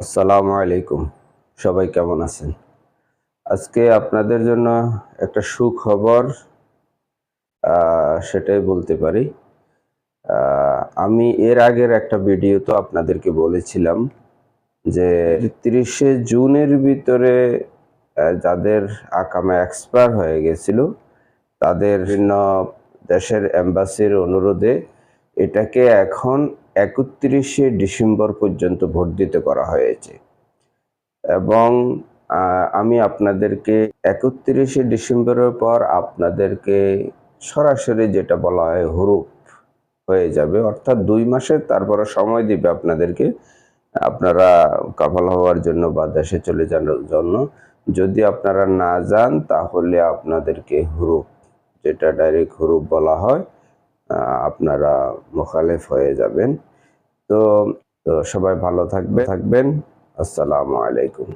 আসসালামু আলাইকুম। সবাই কেমন আছেন? আজকে আপনাদের জন্য একটা সুখবর সেটাই বলতে পারি। আ আমি এর আগের একটা ভিডিওতে আপনাদেরকে বলেছিলাম যে ৩০শে জুনের ভিতরে যাদের আকামা এক্সপায়ার হয়ে গেছিল, তাদের বিভিন্ন দেশের এম্বাসির অনুরোধে এটাকে এখন ৩১শে ডিসেম্বর পর্যন্ত বর্ধিত করা হয়েছে। এবং আমি আপনাদেরকে ৩১শে ডিসেম্বরের পর আপনাদেরকে সরাসরি যেটা বলা হয় হুরুপ হয়ে যাবে। অর্থাৎ ২ মাসের তারপরে সময় দিবে আপনাদেরকে। আপনারা কাফালা হওয়ার জন্য বা দেশে চলে যাওয়ার জন্য। যদি আপনারা না যান তাহলে আপনাদেরকে হুরুপ, যেটা ডাইরেক্ট হুরুপ বলা হয়, আপনারা মোখালেফ হয়ে যাবেন। তো তো সবাই ভালো থাকবেন। আসসালামু আলাইকুম।